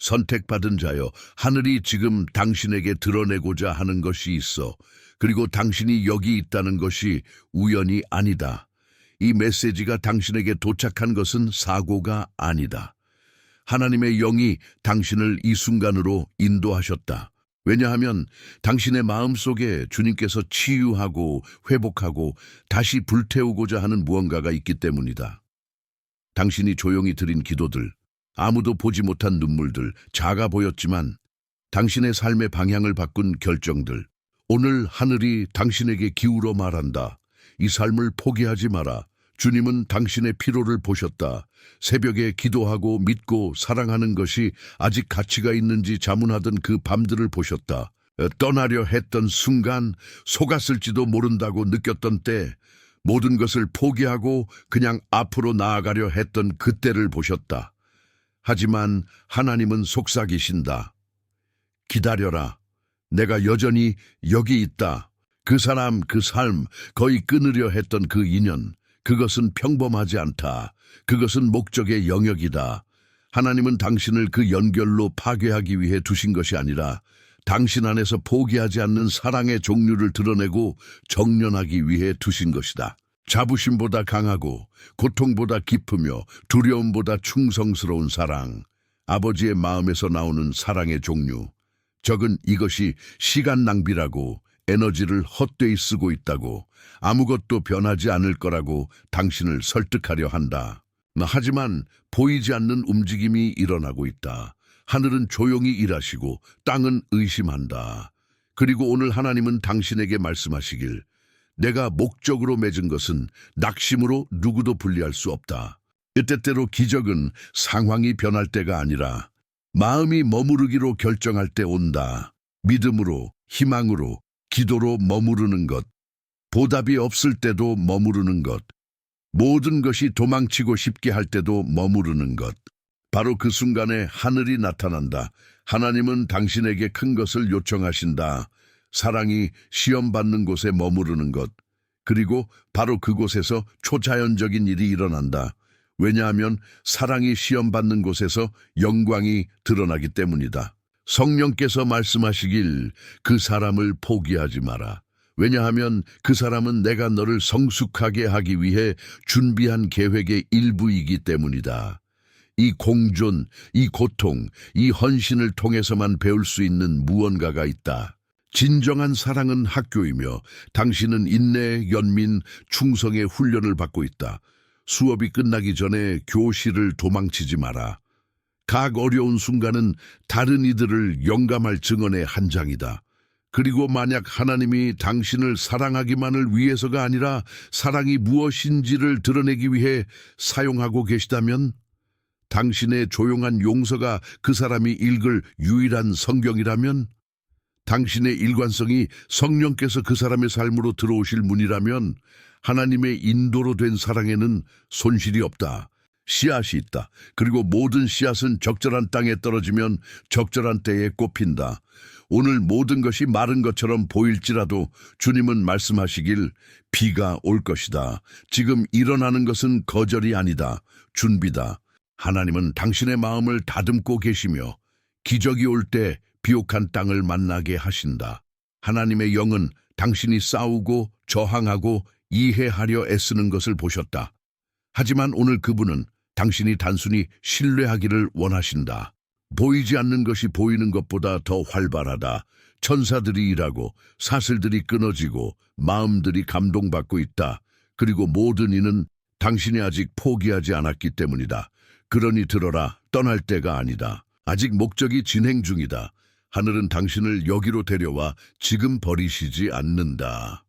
선택받은 자여, 하늘이 지금 당신에게 드러내고자 하는 것이 있어. 그리고 당신이 여기 있다는 것이 우연이 아니다. 이 메시지가 당신에게 도착한 것은 사고가 아니다. 하나님의 영이 당신을 이 순간으로 인도하셨다. 왜냐하면 당신의 마음속에 주님께서 치유하고 회복하고 다시 불태우고자 하는 무언가가 있기 때문이다. 당신이 조용히 드린 기도들, 아무도 보지 못한 눈물들, 작아 보였지만 당신의 삶의 방향을 바꾼 결정들, 오늘 하늘이 당신에게 기울어 말한다. 이 삶을 포기하지 마라. 주님은 당신의 피로를 보셨다. 새벽에 기도하고 믿고 사랑하는 것이 아직 가치가 있는지 자문하던 그 밤들을 보셨다. 떠나려 했던 순간 속았을지도 모른다고 느꼈던 때 모든 것을 포기하고 그냥 앞으로 나아가려 했던 그때를 보셨다. 하지만 하나님은 속삭이신다. 기다려라. 내가 여전히 여기 있다. 그 사람, 그 삶, 거의 끊으려 했던 그 인연, 그것은 평범하지 않다. 그것은 목적의 영역이다. 하나님은 당신을 그 연결로 파괴하기 위해 두신 것이 아니라 당신 안에서 포기하지 않는 사랑의 종류를 드러내고 정련하기 위해 두신 것이다. 자부심보다 강하고 고통보다 깊으며 두려움보다 충성스러운 사랑, 아버지의 마음에서 나오는 사랑의 종류. 적은 이것이 시간 낭비라고, 에너지를 헛되이 쓰고 있다고, 아무것도 변하지 않을 거라고 당신을 설득하려 한다. 하지만 보이지 않는 움직임이 일어나고 있다. 하늘은 조용히 일하시고 땅은 의심한다. 그리고 오늘 하나님은 당신에게 말씀하시길, 내가 목적으로 맺은 것은 낙심으로 누구도 분리할 수 없다. 때때로 기적은 상황이 변할 때가 아니라 마음이 머무르기로 결정할 때 온다. 믿음으로, 희망으로, 기도로 머무르는 것, 보답이 없을 때도 머무르는 것, 모든 것이 도망치고 싶게 할 때도 머무르는 것. 바로 그 순간에 하늘이 나타난다. 하나님은 당신에게 큰 것을 요청하신다. 사랑이 시험받는 곳에 머무르는 것. 그리고 바로 그곳에서 초자연적인 일이 일어난다. 왜냐하면 사랑이 시험받는 곳에서 영광이 드러나기 때문이다. 성령께서 말씀하시길, 그 사람을 포기하지 마라. 왜냐하면 그 사람은 내가 너를 성숙하게 하기 위해 준비한 계획의 일부이기 때문이다. 이 공존, 이 고통, 이 헌신을 통해서만 배울 수 있는 무언가가 있다. 진정한 사랑은 학교이며 당신은 인내, 연민, 충성의 훈련을 받고 있다. 수업이 끝나기 전에 교실을 도망치지 마라. 각 어려운 순간은 다른 이들을 영감할 증언의 한 장이다. 그리고 만약 하나님이 당신을 사랑하기만을 위해서가 아니라 사랑이 무엇인지를 드러내기 위해 사용하고 계시다면, 당신의 조용한 용서가 그 사람이 읽을 유일한 성경이라면, 당신의 일관성이 성령께서 그 사람의 삶으로 들어오실 문이라면, 하나님의 인도로 된 사랑에는 손실이 없다. 씨앗이 있다. 그리고 모든 씨앗은 적절한 땅에 떨어지면 적절한 때에 꽃핀다. 오늘 모든 것이 마른 것처럼 보일지라도 주님은 말씀하시길, 비가 올 것이다. 지금 일어나는 것은 거절이 아니다. 준비다. 하나님은 당신의 마음을 다듬고 계시며 기적이 올 때 비옥한 땅을 만나게 하신다. 하나님의 영은 당신이 싸우고 저항하고 이해하려 애쓰는 것을 보셨다. 하지만 오늘 그분은 당신이 단순히 신뢰하기를 원하신다. 보이지 않는 것이 보이는 것보다 더 활발하다. 천사들이 일하고 사슬들이 끊어지고 마음들이 감동받고 있다. 그리고 모든 이는 당신이 아직 포기하지 않았기 때문이다. 그러니 들어라. 떠날 때가 아니다. 아직 목적이 진행 중이다. 하늘은 당신을 여기로 데려와 지금 버리시지 않는다.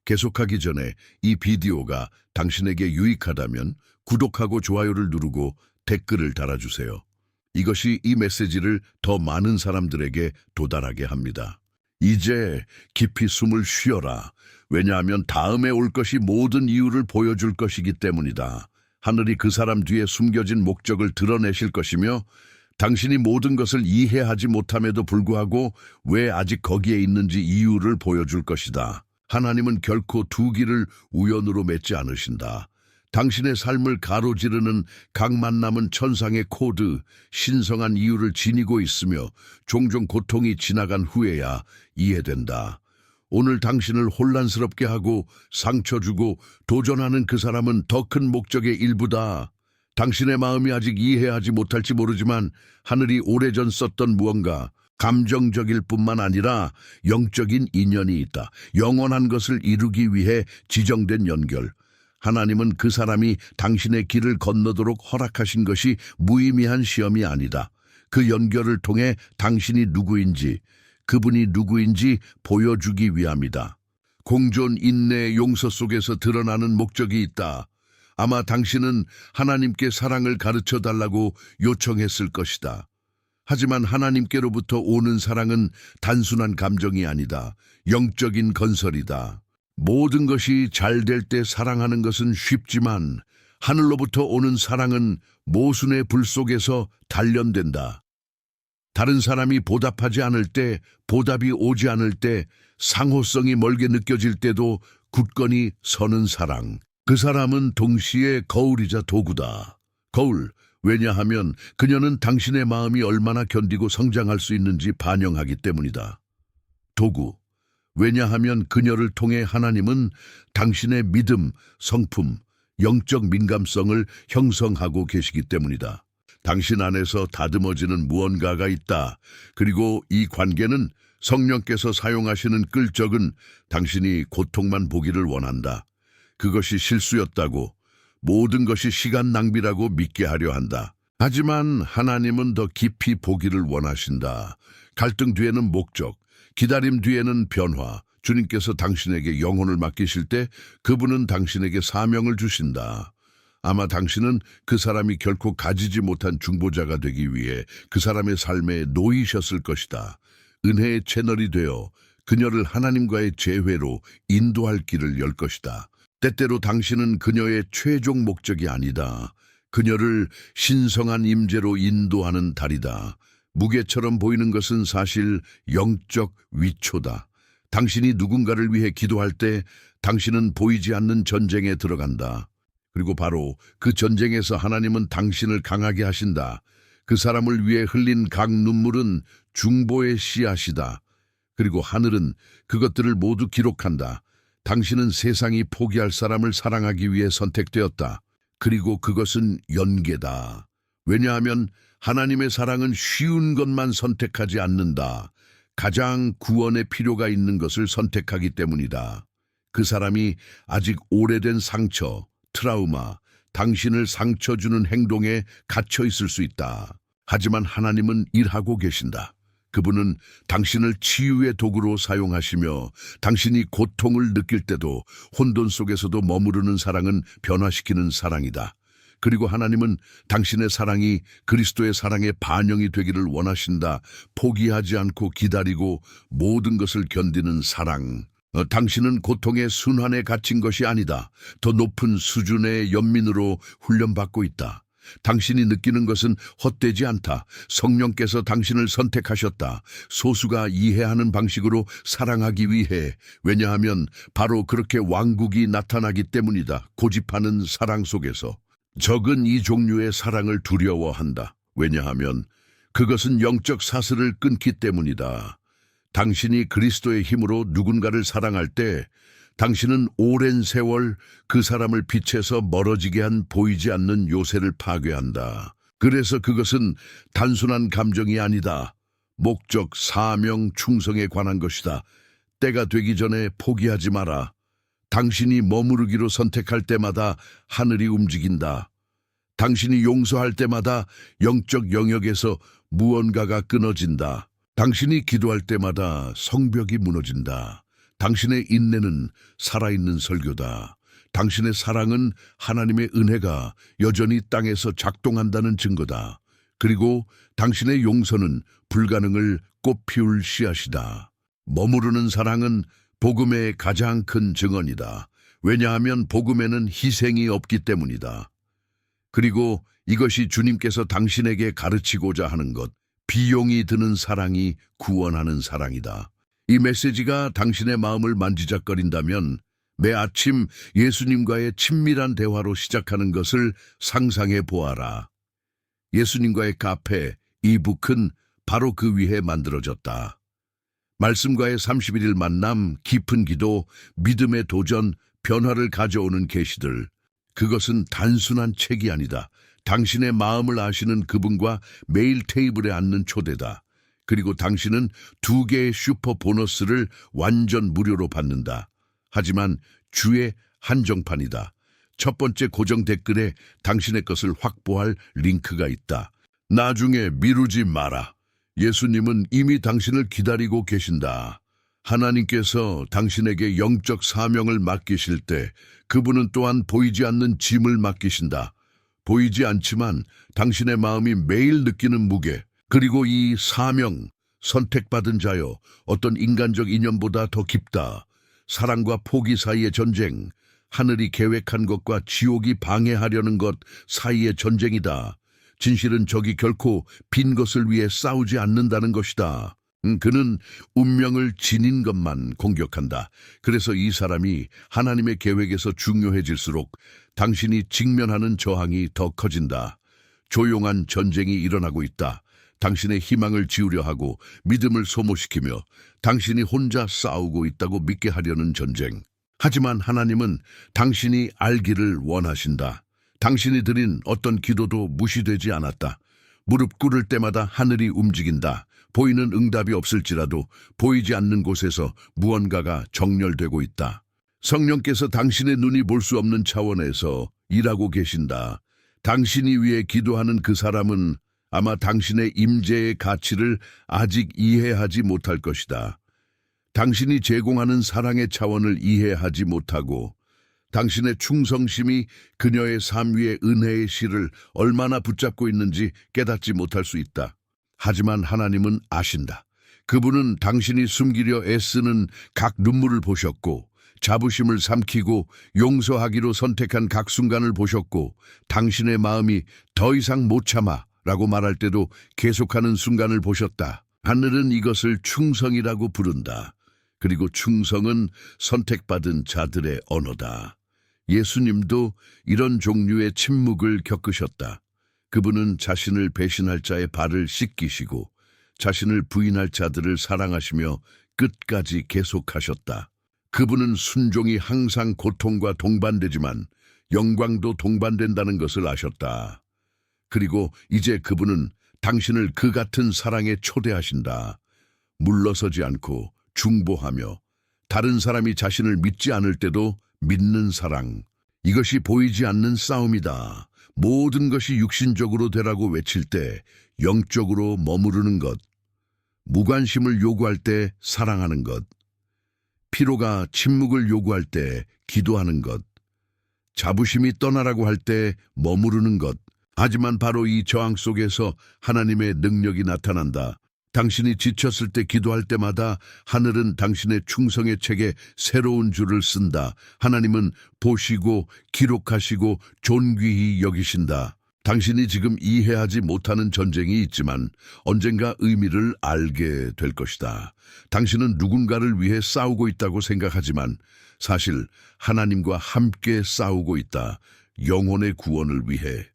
계속하기 전에 이 비디오가 당신에게 유익하다면 구독하고 좋아요를 누르고 댓글을 달아주세요. 이것이 이 메시지를 더 많은 사람들에게 도달하게 합니다. 이제 깊이 숨을 쉬어라. 왜냐하면 다음에 올 것이 모든 이유를 보여줄 것이기 때문이다. 하늘이 그 사람 뒤에 숨겨진 목적을 드러내실 것이며 당신이 모든 것을 이해하지 못함에도 불구하고 왜 아직 거기에 있는지 이유를 보여줄 것이다. 하나님은 결코 두 길을 우연으로 맺지 않으신다. 당신의 삶을 가로지르는 각 만남은 천상의 코드, 신성한 이유를 지니고 있으며 종종 고통이 지나간 후에야 이해된다. 오늘 당신을 혼란스럽게 하고 상처 주고 도전하는 그 사람은 더 큰 목적의 일부다. 당신의 마음이 아직 이해하지 못할지 모르지만 하늘이 오래전 썼던 무언가, 감정적일 뿐만 아니라 영적인 인연이 있다. 영원한 것을 이루기 위해 지정된 연결. 하나님은 그 사람이 당신의 길을 건너도록 허락하신 것이 무의미한 시험이 아니다. 그 연결을 통해 당신이 누구인지, 그분이 누구인지 보여주기 위함이다. 공존, 인내, 용서 속에서 드러나는 목적이 있다. 아마 당신은 하나님께 사랑을 가르쳐 달라고 요청했을 것이다. 하지만 하나님께로부터 오는 사랑은 단순한 감정이 아니다. 영적인 건설이다. 모든 것이 잘 될 때 사랑하는 것은 쉽지만 하늘로부터 오는 사랑은 모순의 불 속에서 단련된다. 다른 사람이 보답하지 않을 때, 보답이 오지 않을 때, 상호성이 멀게 느껴질 때도 굳건히 서는 사랑. 그 사람은 동시에 거울이자 도구다. 거울, 왜냐하면 그녀는 당신의 마음이 얼마나 견디고 성장할 수 있는지 반영하기 때문이다. 도구, 왜냐하면 그녀를 통해 하나님은 당신의 믿음, 성품, 영적 민감성을 형성하고 계시기 때문이다. 당신 안에서 다듬어지는 무언가가 있다. 그리고 이 관계는 성령께서 사용하시는 끌적은 당신이 고통만 보기를 원한다. 그것이 실수였다고, 모든 것이 시간 낭비라고 믿게 하려 한다. 하지만 하나님은 더 깊이 보기를 원하신다. 갈등 뒤에는 목적, 기다림 뒤에는 변화. 주님께서 당신에게 영혼을 맡기실 때 그분은 당신에게 사명을 주신다. 아마 당신은 그 사람이 결코 가지지 못한 중보자가 되기 위해 그 사람의 삶에 놓이셨을 것이다. 은혜의 채널이 되어 그녀를 하나님과의 재회로 인도할 길을 열 것이다. 때때로 당신은 그녀의 최종 목적이 아니다. 그녀를 신성한 임재로 인도하는 달이다. 무게처럼 보이는 것은 사실 영적 위초다. 당신이 누군가를 위해 기도할 때 당신은 보이지 않는 전쟁에 들어간다. 그리고 바로 그 전쟁에서 하나님은 당신을 강하게 하신다. 그 사람을 위해 흘린 각 눈물은 중보의 씨앗이다. 그리고 하늘은 그것들을 모두 기록한다. 당신은 세상이 포기할 사람을 사랑하기 위해 선택되었다. 그리고 그것은 연계다. 왜냐하면 하나님의 사랑은 쉬운 것만 선택하지 않는다. 가장 구원의 필요가 있는 것을 선택하기 때문이다. 그 사람이 아직 오래된 상처, 트라우마, 당신을 상처 주는 행동에 갇혀 있을 수 있다. 하지만 하나님은 일하고 계신다. 그분은 당신을 치유의 도구로 사용하시며 당신이 고통을 느낄 때도 혼돈 속에서도 머무르는 사랑은 변화시키는 사랑이다. 그리고 하나님은 당신의 사랑이 그리스도의 사랑의 반영이 되기를 원하신다. 포기하지 않고 기다리고 모든 것을 견디는 사랑. 당신은 고통의 순환에 갇힌 것이 아니다. 더 높은 수준의 연민으로 훈련받고 있다. 당신이 느끼는 것은 헛되지 않다. 성령께서 당신을 선택하셨다. 소수가 이해하는 방식으로 사랑하기 위해. 왜냐하면 바로 그렇게 왕국이 나타나기 때문이다. 고집하는 사랑 속에서. 적은 이 종류의 사랑을 두려워한다. 왜냐하면 그것은 영적 사슬을 끊기 때문이다. 당신이 그리스도의 힘으로 누군가를 사랑할 때 당신은 오랜 세월 그 사람을 빛에서 멀어지게 한 보이지 않는 요새를 파괴한다. 그래서 그것은 단순한 감정이 아니다. 목적, 사명, 충성에 관한 것이다. 때가 되기 전에 포기하지 마라. 당신이 머무르기로 선택할 때마다 하늘이 움직인다. 당신이 용서할 때마다 영적 영역에서 무언가가 끊어진다. 당신이 기도할 때마다 성벽이 무너진다. 당신의 인내는 살아있는 설교다. 당신의 사랑은 하나님의 은혜가 여전히 땅에서 작동한다는 증거다. 그리고 당신의 용서는 불가능을 꽃피울 씨앗이다. 머무르는 사랑은 복음의 가장 큰 증언이다. 왜냐하면 복음에는 희생이 없기 때문이다. 그리고 이것이 주님께서 당신에게 가르치고자 하는 것, 비용이 드는 사랑이 구원하는 사랑이다. 이 메시지가 당신의 마음을 만지작거린다면 매 아침 예수님과의 친밀한 대화로 시작하는 것을 상상해 보아라. 예수님과의 카페, 이북은 바로 그 위에 만들어졌다. 말씀과의 31일 만남, 깊은 기도, 믿음의 도전, 변화를 가져오는 계시들. 그것은 단순한 책이 아니다. 당신의 마음을 아시는 그분과 매일 테이블에 앉는 초대다. 그리고 당신은 2개의 슈퍼 보너스를 완전 무료로 받는다. 하지만 주의 한정판이다. 첫 번째 고정 댓글에 당신의 것을 확보할 링크가 있다. 나중에 미루지 마라. 예수님은 이미 당신을 기다리고 계신다. 하나님께서 당신에게 영적 사명을 맡기실 때 그분은 또한 보이지 않는 짐을 맡기신다. 보이지 않지만 당신의 마음이 매일 느끼는 무게, 그리고 이 사명, 선택받은 자여, 어떤 인간적 인연보다 더 깊다. 사랑과 포기 사이의 전쟁, 하늘이 계획한 것과 지옥이 방해하려는 것 사이의 전쟁이다. 진실은 적이 결코 빈 것을 위해 싸우지 않는다는 것이다. 그는 운명을 지닌 것만 공격한다. 그래서 이 사람이 하나님의 계획에서 중요해질수록 당신이 직면하는 저항이 더 커진다. 조용한 전쟁이 일어나고 있다. 당신의 희망을 지우려 하고 믿음을 소모시키며 당신이 혼자 싸우고 있다고 믿게 하려는 전쟁. 하지만 하나님은 당신이 알기를 원하신다. 당신이 드린 어떤 기도도 무시되지 않았다. 무릎 꿇을 때마다 하늘이 움직인다. 보이는 응답이 없을지라도 보이지 않는 곳에서 무언가가 정렬되고 있다. 성령께서 당신의 눈이 볼 수 없는 차원에서 일하고 계신다. 당신이 위해 기도하는 그 사람은 아마 당신의 임재의 가치를 아직 이해하지 못할 것이다. 당신이 제공하는 사랑의 차원을 이해하지 못하고 당신의 충성심이 그녀의 삶 위에 은혜의 실을 얼마나 붙잡고 있는지 깨닫지 못할 수 있다. 하지만 하나님은 아신다. 그분은 당신이 숨기려 애쓰는 각 눈물을 보셨고 자부심을 삼키고 용서하기로 선택한 각 순간을 보셨고 당신의 마음이 더 이상 못 참아 라고 말할 때도 계속하는 순간을 보셨다. 하늘은 이것을 충성이라고 부른다. 그리고 충성은 선택받은 자들의 언어다. 예수님도 이런 종류의 침묵을 겪으셨다. 그분은 자신을 배신할 자의 발을 씻기시고 자신을 부인할 자들을 사랑하시며 끝까지 계속하셨다. 그분은 순종이 항상 고통과 동반되지만 영광도 동반된다는 것을 아셨다. 그리고 이제 그분은 당신을 그 같은 사랑에 초대하신다. 물러서지 않고 중보하며 다른 사람이 자신을 믿지 않을 때도 믿는 사랑. 이것이 보이지 않는 싸움이다. 모든 것이 육신적으로 되라고 외칠 때 영적으로 머무르는 것. 무관심을 요구할 때 사랑하는 것. 피로가 침묵을 요구할 때 기도하는 것. 자부심이 떠나라고 할 때 머무르는 것. 하지만 바로 이 저항 속에서 하나님의 능력이 나타난다. 당신이 지쳤을 때 기도할 때마다 하늘은 당신의 충성의 책에 새로운 줄을 쓴다. 하나님은 보시고 기록하시고 존귀히 여기신다. 당신이 지금 이해하지 못하는 전쟁이 있지만 언젠가 의미를 알게 될 것이다. 당신은 누군가를 위해 싸우고 있다고 생각하지만 사실 하나님과 함께 싸우고 있다. 영혼의 구원을 위해.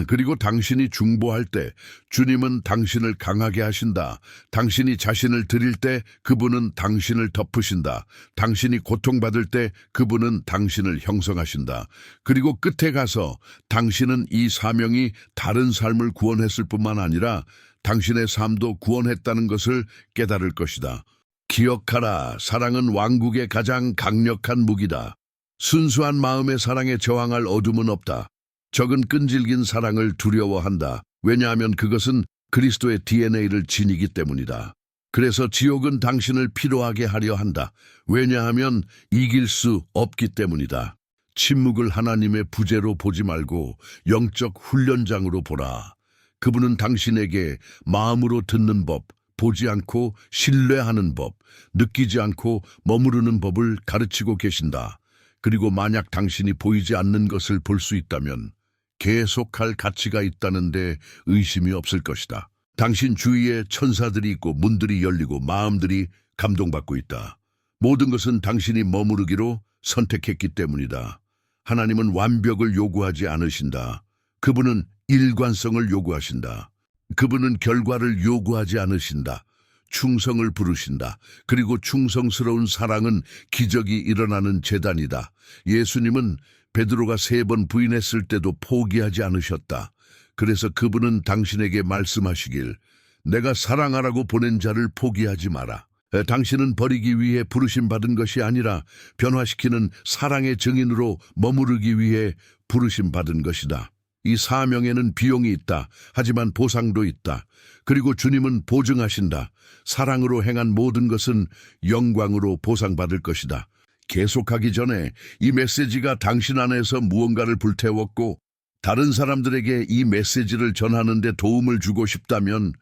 그리고 당신이 중보할 때 주님은 당신을 강하게 하신다. 당신이 자신을 드릴 때 그분은 당신을 덮으신다. 당신이 고통받을 때 그분은 당신을 형성하신다. 그리고 끝에 가서 당신은 이 사명이 다른 삶을 구원했을 뿐만 아니라 당신의 삶도 구원했다는 것을 깨달을 것이다. 기억하라. 사랑은 왕국의 가장 강력한 무기다. 순수한 마음의 사랑에 저항할 어둠은 없다. 적은 끈질긴 사랑을 두려워한다. 왜냐하면 그것은 그리스도의 DNA를 지니기 때문이다. 그래서 지옥은 당신을 피로하게 하려 한다. 왜냐하면 이길 수 없기 때문이다. 침묵을 하나님의 부재로 보지 말고 영적 훈련장으로 보라. 그분은 당신에게 마음으로 듣는 법, 보지 않고 신뢰하는 법, 느끼지 않고 머무르는 법을 가르치고 계신다. 그리고 만약 당신이 보이지 않는 것을 볼 수 있다면 계속할 가치가 있다는데 의심이 없을 것이다. 당신 주위에 천사들이 있고 문들이 열리고 마음들이 감동받고 있다. 모든 것은 당신이 머무르기로 선택했기 때문이다. 하나님은 완벽을 요구하지 않으신다. 그분은 일관성을 요구하신다. 그분은 결과를 요구하지 않으신다. 충성을 부르신다. 그리고 충성스러운 사랑은 기적이 일어나는 재단이다. 예수님은 베드로가 3번 부인했을 때도 포기하지 않으셨다. 그래서 그분은 당신에게 말씀하시길, 내가 사랑하라고 보낸 자를 포기하지 마라. 당신은 버리기 위해 부르심받은 것이 아니라 변화시키는 사랑의 증인으로 머무르기 위해 부르심받은 것이다. 이 사명에는 비용이 있다. 하지만 보상도 있다. 그리고 주님은 보증하신다. 사랑으로 행한 모든 것은 영광으로 보상받을 것이다. 계속하기 전에 이 메시지가 당신 안에서 무언가를 불태웠고 다른 사람들에게 이 메시지를 전하는 데 도움을 주고 싶다면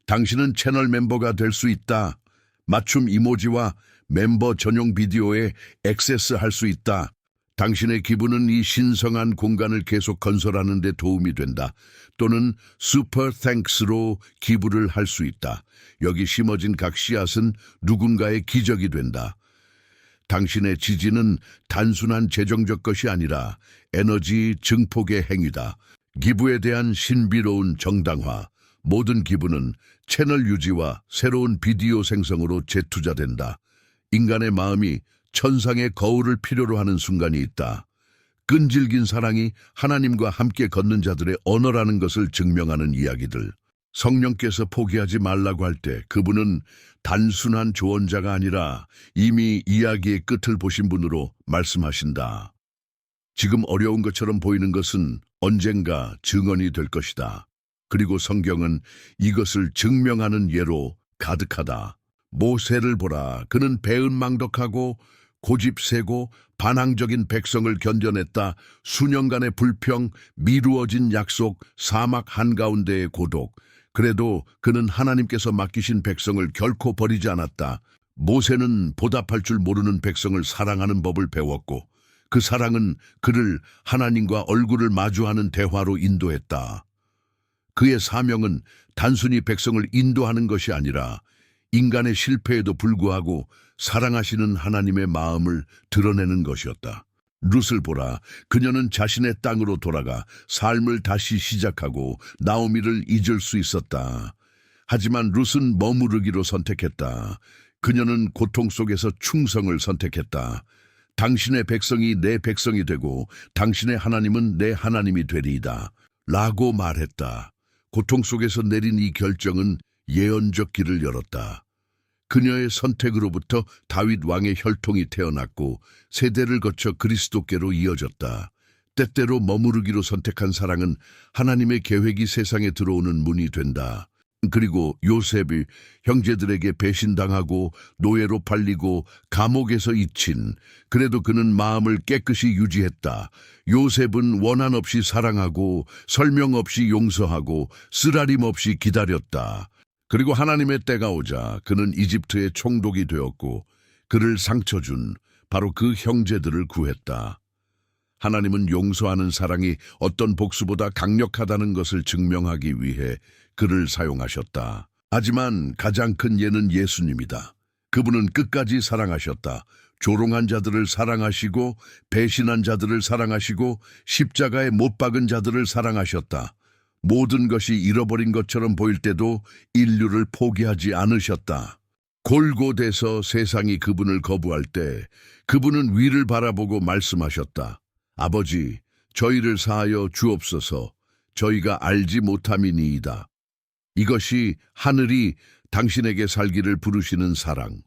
당신은 채널 멤버가 될 수 있다. 맞춤 이모지와 멤버 전용 비디오에 액세스할 수 있다. 당신의 기부는 이 신성한 공간을 계속 건설하는 데 도움이 된다. 또는 슈퍼 땡크스로 기부를 할 수 있다. 여기 심어진 각 씨앗은 누군가의 기적이 된다. 당신의 지지는 단순한 재정적 것이 아니라 에너지 증폭의 행위다. 기부에 대한 신비로운 정당화. 모든 기부는 채널 유지와 새로운 비디오 생성으로 재투자된다. 인간의 마음이 천상의 거울을 필요로 하는 순간이 있다. 끈질긴 사랑이 하나님과 함께 걷는 자들의 언어라는 것을 증명하는 이야기들. 성령께서 포기하지 말라고 할 때 그분은 단순한 조언자가 아니라 이미 이야기의 끝을 보신 분으로 말씀하신다. 지금 어려운 것처럼 보이는 것은 언젠가 증언이 될 것이다. 그리고 성경은 이것을 증명하는 예로 가득하다. 모세를 보라. 그는 배은망덕하고 고집세고 반항적인 백성을 견뎌냈다. 수년간의 불평, 미루어진 약속, 사막 한가운데의 고독. 그래도 그는 하나님께서 맡기신 백성을 결코 버리지 않았다. 모세는 보답할 줄 모르는 백성을 사랑하는 법을 배웠고 그 사랑은 그를 하나님과 얼굴을 마주하는 대화로 인도했다. 그의 사명은 단순히 백성을 인도하는 것이 아니라 인간의 실패에도 불구하고 사랑하시는 하나님의 마음을 드러내는 것이었다. 룻을 보라. 그녀는 자신의 땅으로 돌아가 삶을 다시 시작하고 나오미를 잊을 수 있었다. 하지만 룻은 머무르기로 선택했다. 그녀는 고통 속에서 충성을 선택했다. 당신의 백성이 내 백성이 되고 당신의 하나님은 내 하나님이 되리이다. 라고 말했다. 고통 속에서 내린 이 결정은 예언적 길을 열었다. 그녀의 선택으로부터 다윗 왕의 혈통이 태어났고 세대를 거쳐 그리스도께로 이어졌다. 때때로 머무르기로 선택한 사랑은 하나님의 계획이 세상에 들어오는 문이 된다. 그리고 요셉이 형제들에게 배신당하고 노예로 팔리고 감옥에서 잊힌, 그래도 그는 마음을 깨끗이 유지했다. 요셉은 원한 없이 사랑하고 설명 없이 용서하고 쓰라림 없이 기다렸다. 그리고 하나님의 때가 오자 그는 이집트의 총독이 되었고 그를 상처 준 바로 그 형제들을 구했다. 하나님은 용서하는 사랑이 어떤 복수보다 강력하다는 것을 증명하기 위해 그를 사용하셨다. 하지만 가장 큰 예는 예수님이다. 그분은 끝까지 사랑하셨다. 조롱한 자들을 사랑하시고 배신한 자들을 사랑하시고 십자가에 못 박은 자들을 사랑하셨다. 모든 것이 잃어버린 것처럼 보일 때도 인류를 포기하지 않으셨다. 골고대에서 세상이 그분을 거부할 때 그분은 위를 바라보고 말씀하셨다. 아버지, 저희를 사하여 주옵소서. 저희가 알지 못함이니이다. 이것이 하늘이 당신에게 살기를 부르시는 사랑.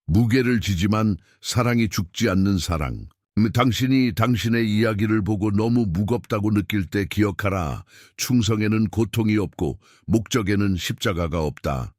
무게를 지지만 사랑이 죽지 않는 사랑. 당신이 당신의 이야기를 보고 너무 무겁다고 느낄 때 기억하라. 충성에는 고통이 없고 목적에는 십자가가 없다.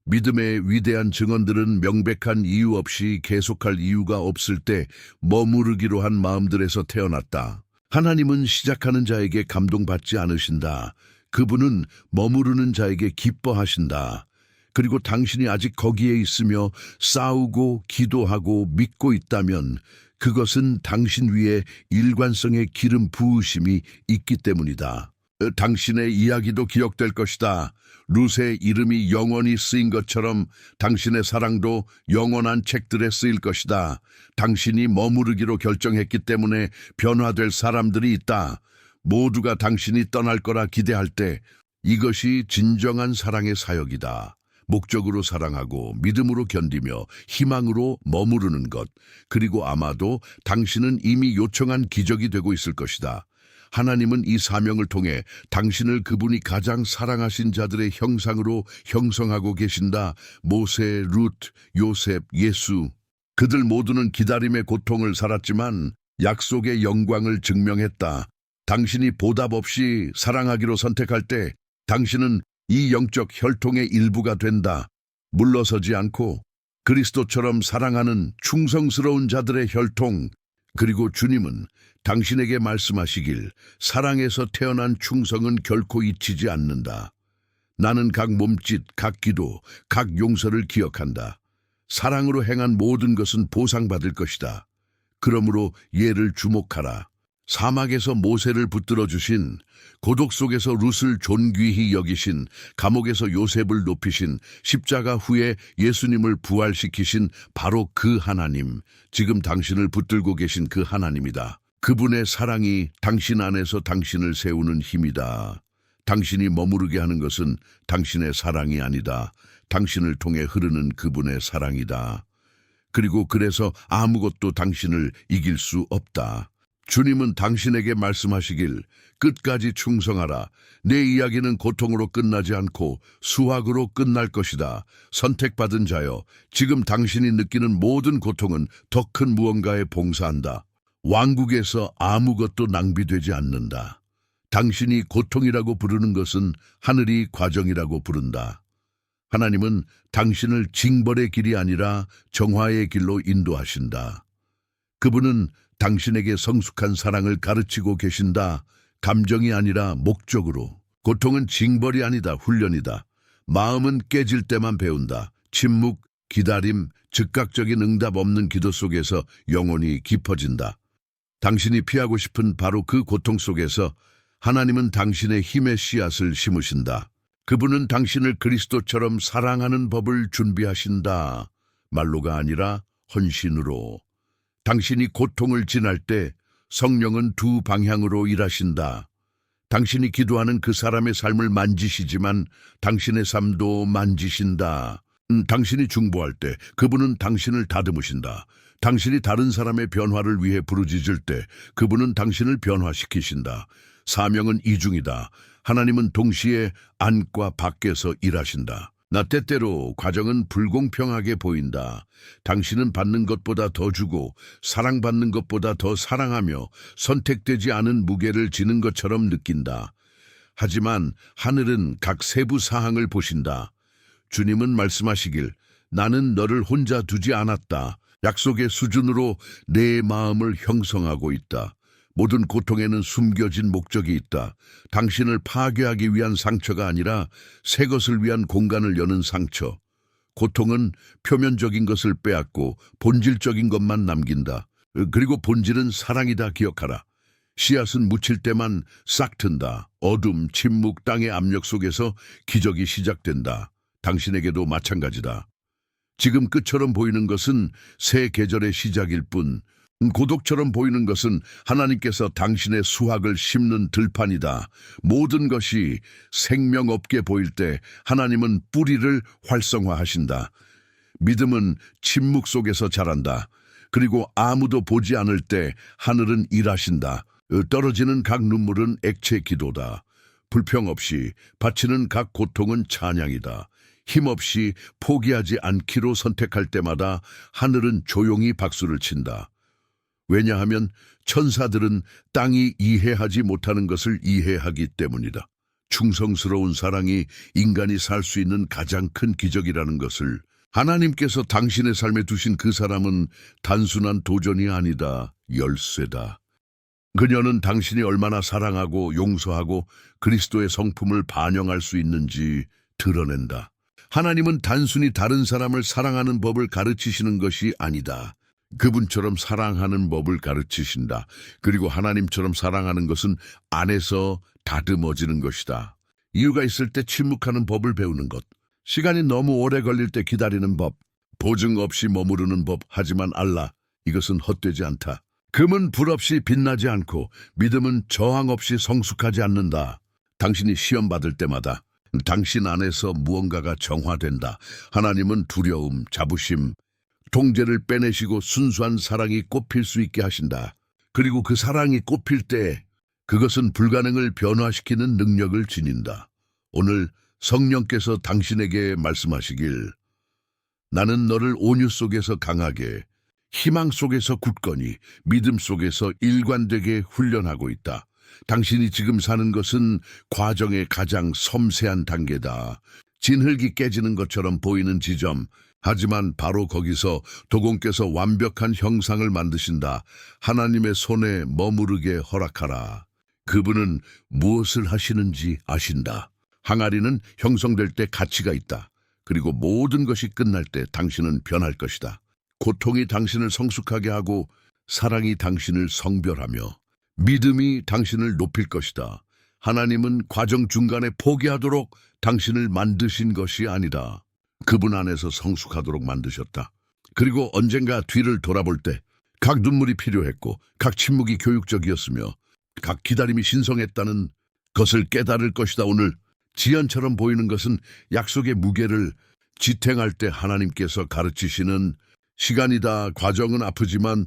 믿음의 위대한 증언들은 명백한 이유 없이 계속할 이유가 없을 때 머무르기로 한 마음들에서 태어났다. 하나님은 시작하는 자에게 감동받지 않으신다. 그분은 머무르는 자에게 기뻐하신다. 그리고 당신이 아직 거기에 있으며 싸우고 기도하고 믿고 있다면 그것은 당신 위에 일관성의 기름 부으심이 있기 때문이다. 당신의 이야기도 기억될 것이다. 룻의 이름이 영원히 쓰인 것처럼 당신의 사랑도 영원한 책들에 쓰일 것이다. 당신이 머무르기로 결정했기 때문에 변화될 사람들이 있다. 모두가 당신이 떠날 거라 기대할 때 이것이 진정한 사랑의 사역이다. 목적으로 사랑하고 믿음으로 견디며 희망으로 머무르는 것. 그리고 아마도 당신은 이미 요청한 기적이 되고 있을 것이다. 하나님은 이 사명을 통해 당신을 그분이 가장 사랑하신 자들의 형상으로 형성하고 계신다. 모세, 룻, 요셉, 예수. 그들 모두는 기다림의 고통을 살았지만 약속의 영광을 증명했다. 당신이 보답 없이 사랑하기로 선택할 때 당신은 이 영적 혈통의 일부가 된다. 물러서지 않고 그리스도처럼 사랑하는 충성스러운 자들의 혈통. 그리고 주님은 당신에게 말씀하시길 사랑에서 태어난 충성은 결코 잊히지 않는다. 나는 각 몸짓, 각 기도, 각 용서를 기억한다. 사랑으로 행한 모든 것은 보상받을 것이다. 그러므로 얘를 주목하라. 사막에서 모세를 붙들어 주신, 고독 속에서 룻을 존귀히 여기신, 감옥에서 요셉을 높이신, 십자가 후에 예수님을 부활시키신 바로 그 하나님, 지금 당신을 붙들고 계신 그 하나님이다. 그분의 사랑이 당신 안에서 당신을 세우는 힘이다. 당신이 머무르게 하는 것은 당신의 사랑이 아니다. 당신을 통해 흐르는 그분의 사랑이다. 그리고 그래서 아무것도 당신을 이길 수 없다. 주님은 당신에게 말씀하시길 끝까지 충성하라. 내 이야기는 고통으로 끝나지 않고 수확으로 끝날 것이다. 선택받은 자여, 지금 당신이 느끼는 모든 고통은 더 큰 무언가에 봉사한다. 왕국에서 아무것도 낭비되지 않는다. 당신이 고통이라고 부르는 것은 하늘이 과정이라고 부른다. 하나님은 당신을 징벌의 길이 아니라 정화의 길로 인도하신다. 그분은 당신에게 성숙한 사랑을 가르치고 계신다. 감정이 아니라 목적으로. 고통은 징벌이 아니다. 훈련이다. 마음은 깨질 때만 배운다. 침묵, 기다림, 즉각적인 응답 없는 기도 속에서 영혼이 깊어진다. 당신이 피하고 싶은 바로 그 고통 속에서 하나님은 당신의 힘의 씨앗을 심으신다. 그분은 당신을 그리스도처럼 사랑하는 법을 준비하신다. 말로가 아니라 헌신으로. 당신이 고통을 지날 때 성령은 두 방향으로 일하신다. 당신이 기도하는 그 사람의 삶을 만지시지만 당신의 삶도 만지신다. 당신이 중보할 때 그분은 당신을 다듬으신다. 당신이 다른 사람의 변화를 위해 부르짖을 때 그분은 당신을 변화시키신다. 사명은 이중이다. 하나님은 동시에 안과 밖에서 일하신다. 나 때때로 과정은 불공평하게 보인다. 당신은 받는 것보다 더 주고 사랑받는 것보다 더 사랑하며 선택되지 않은 무게를 지는 것처럼 느낀다. 하지만 하늘은 각 세부 사항을 보신다. 주님은 말씀하시길 나는 너를 혼자 두지 않았다. 약속의 수준으로 내 마음을 형성하고 있다. 모든 고통에는 숨겨진 목적이 있다. 당신을 파괴하기 위한 상처가 아니라 새 것을 위한 공간을 여는 상처. 고통은 표면적인 것을 빼앗고 본질적인 것만 남긴다. 그리고 본질은 사랑이다. 기억하라. 씨앗은 묻힐 때만 싹 튼다. 어둠, 침묵, 땅의 압력 속에서 기적이 시작된다. 당신에게도 마찬가지다. 지금 끝처럼 보이는 것은 새 계절의 시작일 뿐, 고독처럼 보이는 것은 하나님께서 당신의 수확을 심는 들판이다. 모든 것이 생명 없게 보일 때 하나님은 뿌리를 활성화하신다. 믿음은 침묵 속에서 자란다. 그리고 아무도 보지 않을 때 하늘은 일하신다. 떨어지는 각 눈물은 액체 기도다. 불평 없이 바치는 각 고통은 찬양이다. 힘없이 포기하지 않기로 선택할 때마다 하늘은 조용히 박수를 친다. 왜냐하면 천사들은 땅이 이해하지 못하는 것을 이해하기 때문이다. 충성스러운 사랑이 인간이 살 수 있는 가장 큰 기적이라는 것을, 하나님께서 당신의 삶에 두신 그 사람은 단순한 도전이 아니다. 열쇠다. 그녀는 당신이 얼마나 사랑하고 용서하고 그리스도의 성품을 반영할 수 있는지 드러낸다. 하나님은 단순히 다른 사람을 사랑하는 법을 가르치시는 것이 아니다. 그분처럼 사랑하는 법을 가르치신다. 그리고 하나님처럼 사랑하는 것은 안에서 다듬어지는 것이다. 이유가 있을 때 침묵하는 법을 배우는 것. 시간이 너무 오래 걸릴 때 기다리는 법. 보증 없이 머무르는 법. 하지만 알라, 이것은 헛되지 않다. 금은 불 없이 빛나지 않고 믿음은 저항 없이 성숙하지 않는다. 당신이 시험 받을 때마다 당신 안에서 무언가가 정화된다. 하나님은 두려움, 자부심, 통제를 빼내시고 순수한 사랑이 꽃필 수 있게 하신다. 그리고 그 사랑이 꽃필 때 그것은 불가능을 변화시키는 능력을 지닌다. 오늘 성령께서 당신에게 말씀하시길, 나는 너를 온유 속에서 강하게, 희망 속에서 굳건히, 믿음 속에서 일관되게 훈련하고 있다. 당신이 지금 사는 것은 과정의 가장 섬세한 단계다. 진흙이 깨지는 것처럼 보이는 지점. 하지만 바로 거기서 도공께서 완벽한 형상을 만드신다. 하나님의 손에 머무르게 허락하라. 그분은 무엇을 하시는지 아신다. 항아리는 형성될 때 가치가 있다. 그리고 모든 것이 끝날 때 당신은 변할 것이다. 고통이 당신을 성숙하게 하고 사랑이 당신을 성별하며 믿음이 당신을 높일 것이다. 하나님은 과정 중간에 포기하도록 당신을 만드신 것이 아니다. 그분 안에서 성숙하도록 만드셨다. 그리고 언젠가 뒤를 돌아볼 때 각 눈물이 필요했고 각 침묵이 교육적이었으며 각 기다림이 신성했다는 것을 깨달을 것이다. 오늘 지연처럼 보이는 것은 약속의 무게를 지탱할 때 하나님께서 가르치시는 시간이다. 과정은 아프지만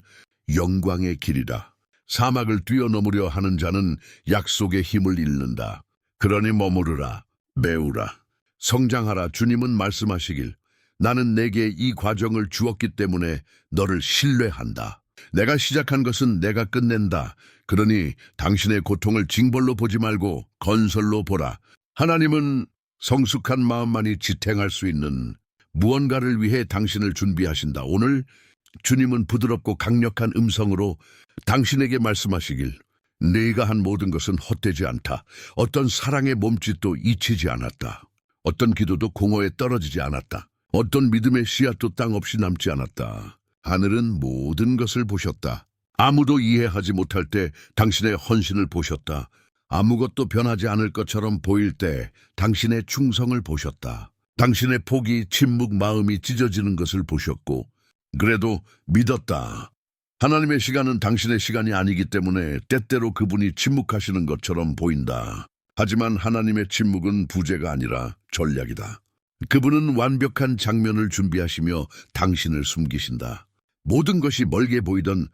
영광의 길이다. 사막을 뛰어넘으려 하는 자는 약속의 힘을 잃는다. 그러니 머무르라, 배우라, 성장하라. 주님은 말씀하시길, 나는 내게 이 과정을 주었기 때문에 너를 신뢰한다. 내가 시작한 것은 내가 끝낸다. 그러니 당신의 고통을 징벌로 보지 말고 건설로 보라. 하나님은 성숙한 마음만이 지탱할 수 있는 무언가를 위해 당신을 준비하신다. 오늘 주님은 부드럽고 강력한 음성으로 당신에게 말씀하시길, 네가 한 모든 것은 헛되지 않다. 어떤 사랑의 몸짓도 잊히지 않았다. 어떤 기도도 공허에 떨어지지 않았다. 어떤 믿음의 씨앗도 땅 없이 남지 않았다. 하늘은 모든 것을 보셨다. 아무도 이해하지 못할 때 당신의 헌신을 보셨다. 아무것도 변하지 않을 것처럼 보일 때 당신의 충성을 보셨다. 당신의 포기, 침묵, 마음이 찢어지는 것을 보셨고 그래도 믿었다. 하나님의 시간은 당신의 시간이 아니기 때문에 때때로 그분이 침묵하시는 것처럼 보인다. 하지만 하나님의 침묵은 부재가 아니라 전략이다. 그분은 완벽한 장면을 준비하시며 당신을 숨기신다. 모든 것이 멀게 보이던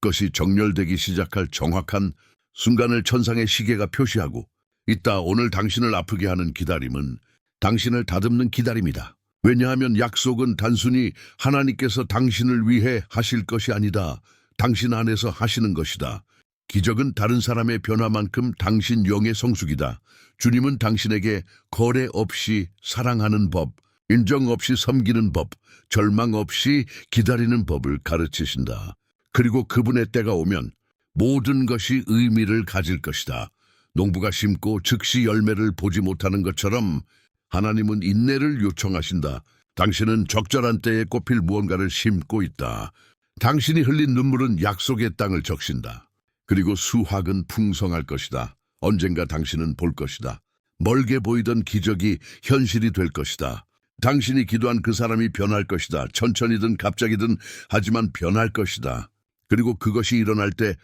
것이 정렬되기 시작할 정확한 순간을 천상의 시계가 표시하고 있다. 오늘 당신을 아프게 하는 기다림은 당신을 다듬는 기다림이다. 왜냐하면 약속은 단순히 하나님께서 당신을 위해 하실 것이 아니다. 당신 안에서 하시는 것이다. 기적은 다른 사람의 변화만큼 당신 영의 성숙이다. 주님은 당신에게 거래 없이 사랑하는 법, 인정 없이 섬기는 법, 절망 없이 기다리는 법을 가르치신다. 그리고 그분의 때가 오면 모든 것이 의미를 가질 것이다. 농부가 심고 즉시 열매를 보지 못하는 것처럼 하나님은 인내를 요청하신다. 당신은 적절한 때에 꽃필 무언가를 심고 있다. 당신이 흘린 눈물은 약속의 땅을 적신다. 그리고 수확은 풍성할 것이다. 언젠가 당신은 볼 것이다. 멀게 보이던 기적이 현실이 될 것이다. 당신이 기도한 그 사람이 변할 것이다. 천천히든 갑자기든 하지만 변할 것이다. 그리고 그것이 일어날 때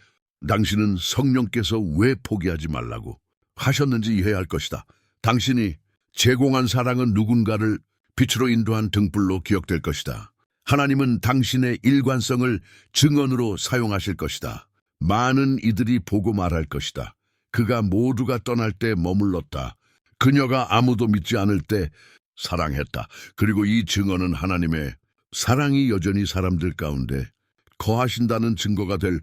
당신은 성령께서 왜 포기하지 말라고 하셨는지 이해할 것이다. 당신이 제공한 사랑은 누군가를 빛으로 인도한 등불로 기억될 것이다. 하나님은 당신의 일관성을 증언으로 사용하실 것이다. 많은 이들이 보고 말할 것이다. 그가 모두가 떠날 때 머물렀다. 그녀가 아무도 믿지 않을 때 사랑했다. 그리고 이 증언은 하나님의 사랑이 여전히 사람들 가운데 거하신다는 증거가 될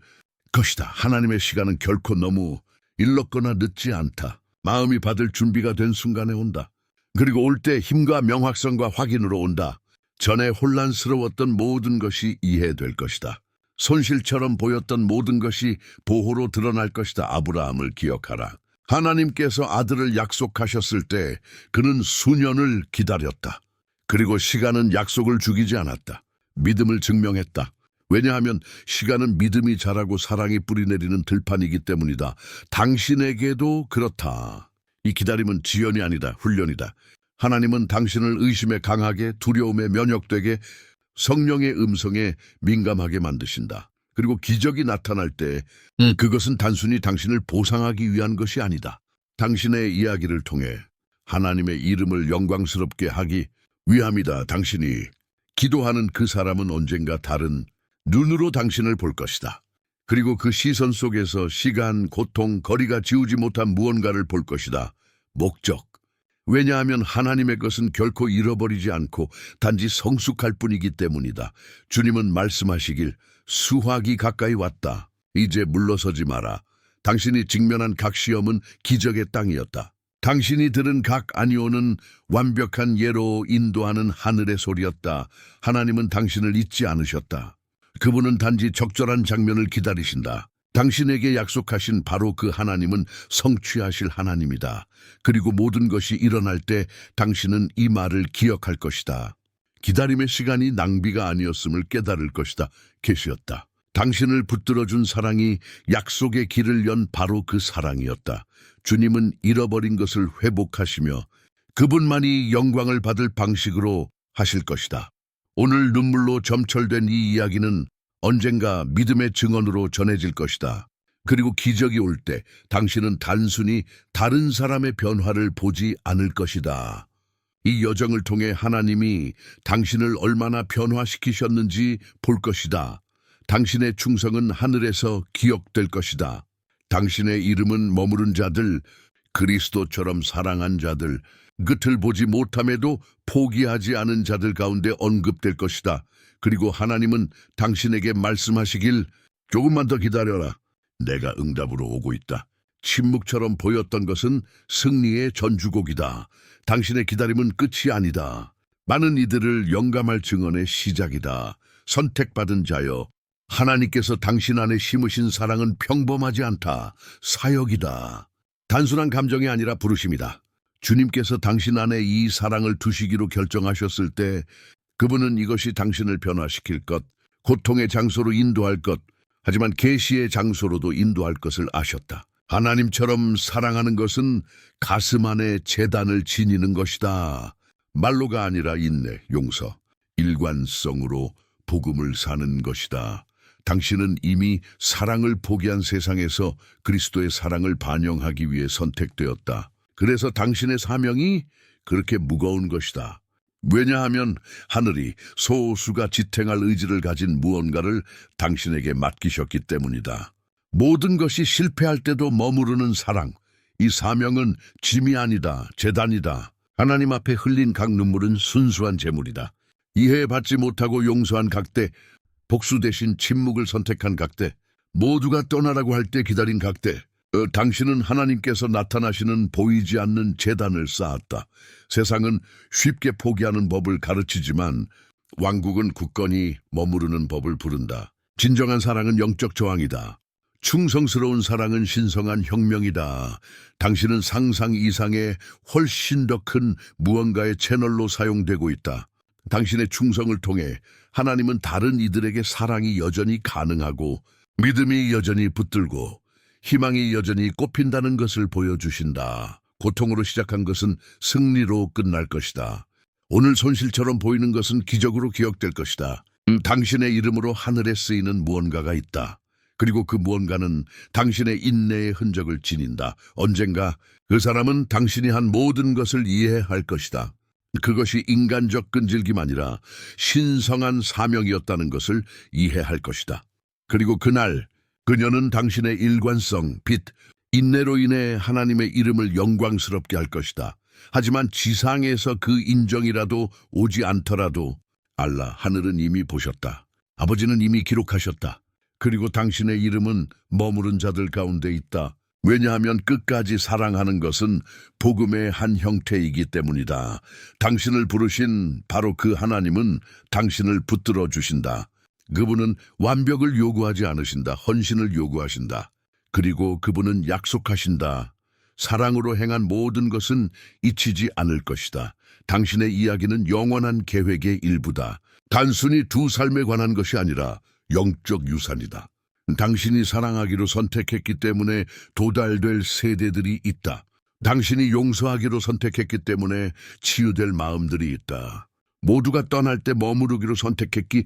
것이다. 하나님의 시간은 결코 너무 일렀거나 늦지 않다. 마음이 받을 준비가 된 순간에 온다. 그리고 올 때 힘과 명확성과 확인으로 온다. 전에 혼란스러웠던 모든 것이 이해될 것이다. 손실처럼 보였던 모든 것이 보호로 드러날 것이다. 아브라함을 기억하라. 하나님께서 아들을 약속하셨을 때 그는 수년을 기다렸다. 그리고 시간은 약속을 죽이지 않았다. 믿음을 증명했다. 왜냐하면 시간은 믿음이 자라고 사랑이 뿌리내리는 들판이기 때문이다. 당신에게도 그렇다. 이 기다림은 지연이 아니다. 훈련이다. 하나님은 당신을 의심에 강하게, 두려움에 면역되게, 성령의 음성에 민감하게 만드신다. 그리고 기적이 나타날 때 그것은 단순히 당신을 보상하기 위한 것이 아니다. 당신의 이야기를 통해 하나님의 이름을 영광스럽게 하기 위함이다. 당신이 기도하는 그 사람은 언젠가 다른 눈으로 당신을 볼 것이다. 그리고 그 시선 속에서 시간, 고통, 거리가 지우지 못한 무언가를 볼 것이다. 목적. 왜냐하면 하나님의 것은 결코 잃어버리지 않고 단지 성숙할 뿐이기 때문이다. 주님은 말씀하시길 수확이 가까이 왔다. 이제 물러서지 마라. 당신이 직면한 각 시험은 기적의 땅이었다. 당신이 들은 각 아니오는 완벽한 예로 인도하는 하늘의 소리였다. 하나님은 당신을 잊지 않으셨다. 그분은 단지 적절한 장면을 기다리신다. 당신에게 약속하신 바로 그 하나님은 성취하실 하나님이다. 그리고 모든 것이 일어날 때 당신은 이 말을 기억할 것이다. 기다림의 시간이 낭비가 아니었음을 깨달을 것이다. 계시였다. 당신을 붙들어준 사랑이 약속의 길을 연 바로 그 사랑이었다. 주님은 잃어버린 것을 회복하시며 그분만이 영광을 받을 방식으로 하실 것이다. 오늘 눈물로 점철된 이 이야기는 언젠가 믿음의 증언으로 전해질 것이다. 그리고 기적이 올 때 당신은 단순히 다른 사람의 변화를 보지 않을 것이다. 이 여정을 통해 하나님이 당신을 얼마나 변화시키셨는지 볼 것이다. 당신의 충성은 하늘에서 기억될 것이다. 당신의 이름은 머무른 자들, 그리스도처럼 사랑한 자들, 끝을 보지 못함에도 포기하지 않은 자들 가운데 언급될 것이다. 그리고 하나님은 당신에게 말씀하시길 조금만 더 기다려라. 내가 응답으로 오고 있다. 침묵처럼 보였던 것은 승리의 전주곡이다. 당신의 기다림은 끝이 아니다. 많은 이들을 영감할 증언의 시작이다. 선택받은 자여, 하나님께서 당신 안에 심으신 사랑은 평범하지 않다. 사역이다. 단순한 감정이 아니라 부르심이다. 주님께서 당신 안에 이 사랑을 두시기로 결정하셨을 때 그분은 이것이 당신을 변화시킬 것, 고통의 장소로 인도할 것, 하지만 계시의 장소로도 인도할 것을 아셨다. 하나님처럼 사랑하는 것은 가슴 안에 재단을 지니는 것이다. 말로가 아니라 인내, 용서, 일관성으로 복음을 사는 것이다. 당신은 이미 사랑을 포기한 세상에서 그리스도의 사랑을 반영하기 위해 선택되었다. 그래서 당신의 사명이 그렇게 무거운 것이다. 왜냐하면 하늘이 소수가 지탱할 의지를 가진 무언가를 당신에게 맡기셨기 때문이다. 모든 것이 실패할 때도 머무르는 사랑. 이 사명은 짐이 아니다. 재단이다. 하나님 앞에 흘린 각 눈물은 순수한 제물이다. 이해받지 못하고 용서한 각대, 복수 대신 침묵을 선택한 각대, 모두가 떠나라고 할 때 기다린 각대, 당신은 하나님께서 나타나시는 보이지 않는 재단을 쌓았다. 세상은 쉽게 포기하는 법을 가르치지만 왕국은 굳건히 머무르는 법을 부른다. 진정한 사랑은 영적 저항이다. 충성스러운 사랑은 신성한 혁명이다. 당신은 상상 이상의 훨씬 더 큰 무언가의 채널로 사용되고 있다. 당신의 충성을 통해 하나님은 다른 이들에게 사랑이 여전히 가능하고 믿음이 여전히 붙들고 희망이 여전히 꽃핀다는 것을 보여주신다. 고통으로 시작한 것은 승리로 끝날 것이다. 오늘 손실처럼 보이는 것은 기적으로 기억될 것이다. 당신의 이름으로 하늘에 쓰이는 무언가가 있다. 그리고 그 무언가는 당신의 인내의 흔적을 지닌다. 언젠가 그 사람은 당신이 한 모든 것을 이해할 것이다. 그것이 인간적 끈질김 아니라 신성한 사명이었다는 것을 이해할 것이다. 그리고 그날 그녀는 당신의 일관성, 빛, 인내로 인해 하나님의 이름을 영광스럽게 할 것이다. 하지만 지상에서 그 인정이라도 오지 않더라도 알라, 하늘은 이미 보셨다. 아버지는 이미 기록하셨다. 그리고 당신의 이름은 머무른 자들 가운데 있다. 왜냐하면 끝까지 사랑하는 것은 복음의 한 형태이기 때문이다. 당신을 부르신 바로 그 하나님은 당신을 붙들어 주신다. 그분은 완벽을 요구하지 않으신다. 헌신을 요구하신다. 그리고 그분은 약속하신다. 사랑으로 행한 모든 것은 잊히지 않을 것이다. 당신의 이야기는 영원한 계획의 일부다. 단순히 두 삶에 관한 것이 아니라 영적 유산이다. 당신이 사랑하기로 선택했기 때문에 도달될 세대들이 있다. 당신이 용서하기로 선택했기 때문에 치유될 마음들이 있다. 모두가 떠날 때 머무르기로 선택했기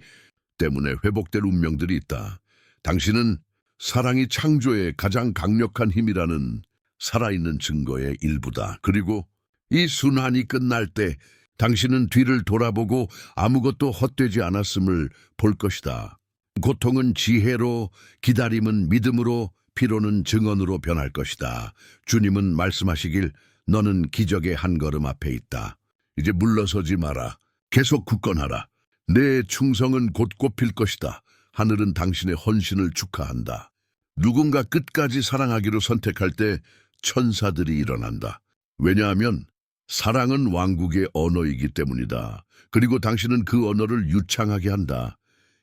때문에 회복될 운명들이 있다. 당신은 사랑이 창조의 가장 강력한 힘이라는 살아있는 증거의 일부다. 그리고 이 순환이 끝날 때 당신은 뒤를 돌아보고 아무것도 헛되지 않았음을 볼 것이다. 고통은 지혜로, 기다림은 믿음으로, 피로는 증언으로 변할 것이다. 주님은 말씀하시길 너는 기적의 한 걸음 앞에 있다. 이제 물러서지 마라. 계속 굳건하라. 내 충성은 곧 꼽힐 것이다. 하늘은 당신의 헌신을 축하한다. 누군가 끝까지 사랑하기로 선택할 때 천사들이 일어난다. 왜냐하면 사랑은 왕국의 언어이기 때문이다. 그리고 당신은 그 언어를 유창하게 한다.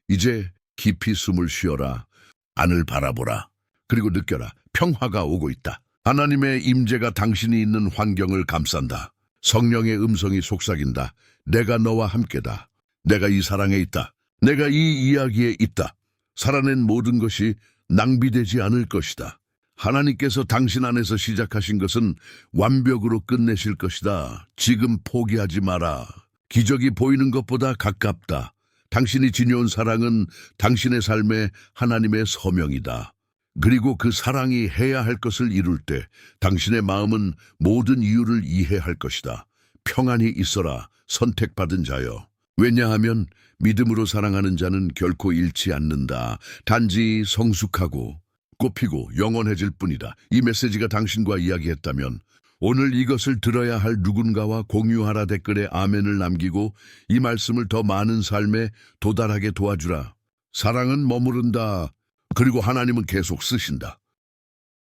이제 깊이 숨을 쉬어라. 하늘 바라보라. 그리고 느껴라. 평화가 오고 있다. 하나님의 임재가 당신이 있는 환경을 감싼다. 성령의 음성이 속삭인다. 내가 너와 함께다. 내가 이 사랑에 있다. 내가 이 이야기에 있다. 살아낸 모든 것이 낭비되지 않을 것이다. 하나님께서 당신 안에서 시작하신 것은 완벽으로 끝내실 것이다. 지금 포기하지 마라. 기적이 보이는 것보다 가깝다. 당신이 지녀온 사랑은 당신의 삶에 하나님의 서명이다. 그리고 그 사랑이 해야 할 것을 이룰 때 당신의 마음은 모든 이유를 이해할 것이다. 평안히 있어라. 선택받은 자여. 왜냐하면 믿음으로 사랑하는 자는 결코 잃지 않는다. 단지 성숙하고 꽃피고 영원해질 뿐이다. 이 메시지가 당신과 이야기했다면 오늘 이것을 들어야 할 누군가와 공유하라. 댓글에 아멘을 남기고 이 말씀을 더 많은 삶에 도달하게 도와주라. 사랑은 머무른다. 그리고 하나님은 계속 쓰신다.